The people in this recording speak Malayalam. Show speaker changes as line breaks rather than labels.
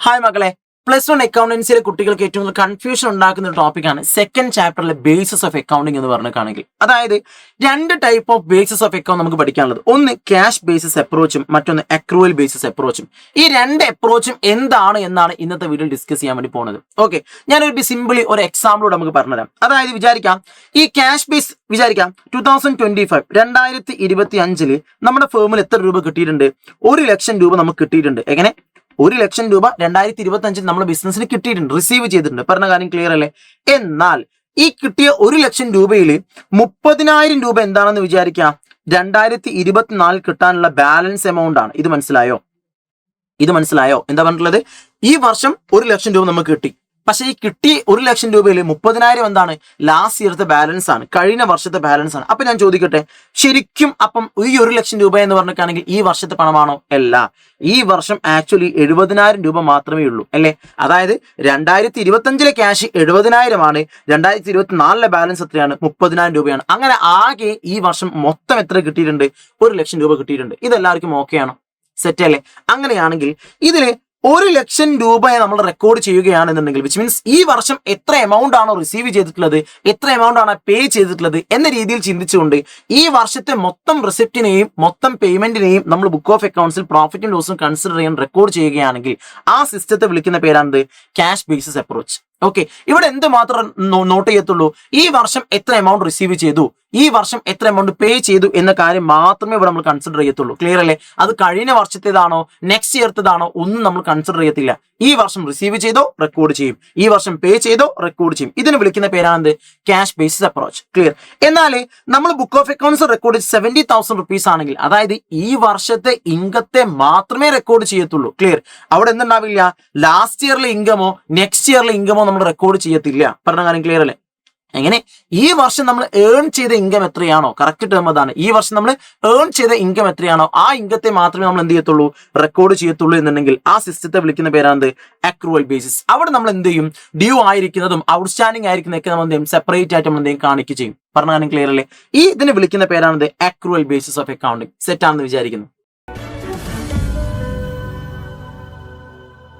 ഹായ് മക്കളെ, +1 അക്കൗണ്ടൻസിയിലെ കുട്ടികൾക്ക് ഏറ്റവും കൂടുതൽ കൺഫ്യൂഷൻ ഉണ്ടാക്കുന്ന ഒരു ടോപ്പിക്കാണ് സെക്കൻഡ് ചാപ്റ്ററിലെ ബേസിസ് ഓഫ് അക്കൗണ്ടിങ് എന്ന് പറഞ്ഞിട്ടാണെങ്കിൽ. അതായത് രണ്ട് type of basis of account നമുക്ക് പഠിക്കാനുള്ളത്. ഒന്ന് ക്യാഷ് ബേസിസ് അപ്രോച്ചും മറ്റൊന്ന് അക്രൂവൽ ബേസിസ് അപ്രോച്ചും. ഈ രണ്ട് അപ്രോച്ചും എന്താണ് എന്നാണ് ഇന്നത്തെ വീഡിയോയിൽ ഡിസ്കസ് ചെയ്യാൻ വേണ്ടി പോകുന്നത്. ഓക്കെ, ഞാനൊരു സിമ്പിളി ഒരു എക്സാമ്പിളോട് നമുക്ക് പറഞ്ഞുതരാം. അതായത് വിചാരിക്കാം ഈ ക്യാഷ് ബേസ് വിചാരിക്കാം 2025 2025 നമ്മുടെ ഫേമിൽ എത്ര രൂപ കിട്ടിയിട്ടുണ്ട്? 1 ലക്ഷം രൂപ നമുക്ക് കിട്ടിയിട്ടുണ്ട്. എങ്ങനെ 1 ലക്ഷം രൂപ 2025 നമ്മൾ ബിസിനസ്സിന് കിട്ടിയിട്ടുണ്ട്, റിസീവ് ചെയ്തിട്ടുണ്ട്. പറഞ്ഞ കാര്യം ക്ലിയർ അല്ലേ? എന്നാൽ ഈ കിട്ടിയ 1 ലക്ഷം രൂപയിൽ 30,000 രൂപ എന്താണെന്ന് വിചാരിക്കാം 2024 കിട്ടാനുള്ള ബാലൻസ് എമൗണ്ട് ആണ്. ഇത് മനസ്സിലായോ? എന്താ പറഞ്ഞിട്ടുള്ളത്? ഈ വർഷം 1 ലക്ഷം രൂപ നമുക്ക് കിട്ടി. പക്ഷേ ഈ കിട്ടിയ 1 ലക്ഷം രൂപയിൽ 30,000 എന്താണ്? ലാസ്റ്റ് ഇയറത്തെ ബാലൻസ് ആണ്, കഴിഞ്ഞ വർഷത്തെ ബാലൻസ് ആണ്. അപ്പൊ ഞാൻ ചോദിക്കട്ടെ, ശരിക്കും അപ്പം ഈ 1 ലക്ഷം രൂപ എന്ന് പറഞ്ഞിട്ടാണെങ്കിൽ ഈ വർഷത്തെ പണമാണോ? അല്ല, ഈ വർഷം ആക്ച്വലി 70,000 രൂപ മാത്രമേ ഉള്ളൂ അല്ലേ? അതായത് 2025 ക്യാഷ് 70,000 ആണ്, 2024 ബാലൻസ് എത്രയാണ്? 30,000 രൂപയാണ്. അങ്ങനെ ആകെ ഈ വർഷം മൊത്തം എത്ര കിട്ടിയിട്ടുണ്ട്? 1 ലക്ഷം രൂപ കിട്ടിയിട്ടുണ്ട്. ഇതെല്ലാവർക്കും ഓക്കെ ആണോ? സെറ്റ് അല്ലേ? അങ്ങനെയാണെങ്കിൽ ഇതില് 1 ലക്ഷം രൂപയെ നമ്മൾ റെക്കോർഡ് ചെയ്യുകയാണെന്നുണ്ടെങ്കിൽ വിച്ച് മീൻസ് ഈ വർഷം എത്ര എമൗണ്ട് ആണോ റിസീവ് ചെയ്തിട്ടുള്ളത്, എത്ര എമൗണ്ട് ആണ് പേ ചെയ്തിട്ടുള്ളത് എന്ന രീതിയിൽ ചിന്തിച്ചുകൊണ്ട് ഈ വർഷത്തെ മൊത്തം റിസിപ്റ്റിനെയും മൊത്തം പേയ്മെന്റിനെയും നമ്മൾ ബുക്ക് ഓഫ് അക്കൗണ്ട്സിൽ പ്രോഫിറ്റും ലോസും കൺസിഡർ ചെയ്യാൻ റെക്കോർഡ് ചെയ്യുകയാണെങ്കിൽ ആ സിസ്റ്റത്തെ വിളിക്കുന്ന പേരാണ് ക്യാഷ് ബേസിസ് അപ്രോച്ച്. ഓക്കെ, ഇവിടെ എന്ത് മാത്രം നോട്ട് ചെയ്യത്തുള്ളൂ? ഈ വർഷം എത്ര എമൗണ്ട് റിസീവ് ചെയ്തു, ഈ വർഷം എത്ര എമൗണ്ട് പേ ചെയ്തു എന്ന കാര്യം മാത്രമേ ഇവിടെ നമ്മൾ കൺസിഡർ ചെയ്യത്തുള്ളൂ. ക്ലിയർ അല്ലേ? അത് കഴിഞ്ഞ വർഷത്തേതാണോ നെക്സ്റ്റ് ഇയർത്തേതാണോ ഒന്നും നമ്മൾ കൺസിഡർ ചെയ്യത്തില്ല. ഈ വർഷം റിസീവ് ചെയ്തോ റെക്കോർഡ് ചെയ്യും, ഈ വർഷം പേ ചെയ്തോ റെക്കോർഡ് ചെയ്യും. ഇതിന് വിളിക്കുന്ന പേരാണ് ക്യാഷ് ബേസിസ് അപ്രോച്ച്. ക്ലിയർ? എന്നാൽ നമ്മൾ book of accounts record 70,000 rupees ആണെങ്കിൽ അതായത് ഈ വർഷത്തെ ഇൻകത്തെ മാത്രമേ റെക്കോർഡ് ചെയ്യത്തുള്ളൂ. ക്ലിയർ? അവിടെ എന്തുണ്ടാവില്ല? ലാസ്റ്റ് ഇയറിലെ ഇൻകമോ നെക്സ്റ്റ് ഇയറിലെ ഇൻകമോ നമ്മൾ റെക്കോർഡ് ചെയ്യത്തില്ല. പറഞ്ഞ കാര്യം ക്ലിയർ അല്ലേ? എങ്ങനെ ഈ വർഷം നമ്മൾ ഏൺ ചെയ്ത ഇൻകം എത്രയാണോ, കറക്റ്റ് ടേം അതാണ്, ഈ വർഷം നമ്മൾ ഏൺ ചെയ്ത ഇൻകം എത്രയാണോ ആ ഇൻകത്തെ മാത്രമേ നമ്മൾ എന്ത് ചെയ്യത്തുള്ളൂ? റെക്കോർഡ് ചെയ്യത്തുള്ളൂ എന്നുണ്ടെങ്കിൽ ആ സിസ്റ്റത്തെ വിളിക്കുന്ന പേരാണ് അക്രൂവൽ ബേസിസ്. അവിടെ നമ്മൾ എന്ത് ചെയ്യും? ഡ്യൂ ആയിരിക്കുന്നതും ഔട്ട്സ്റ്റാൻഡിംഗ് ആയിരിക്കുന്നതൊക്കെ നമ്മൾ എന്ത് ചെയ്യും? സെപ്പറേറ്റ് ആയിട്ട് നമ്മൾ എന്തെങ്കിലും കാണിക്കുകയും ചെയ്യും. പറഞ്ഞ കാര്യം ക്ലിയർ അല്ലേ? ഈ ഇതിന് വിളിക്കുന്ന പേരാണ് accrual basis of accounting. Set ആണെന്ന് വിചാരിക്കുന്നു.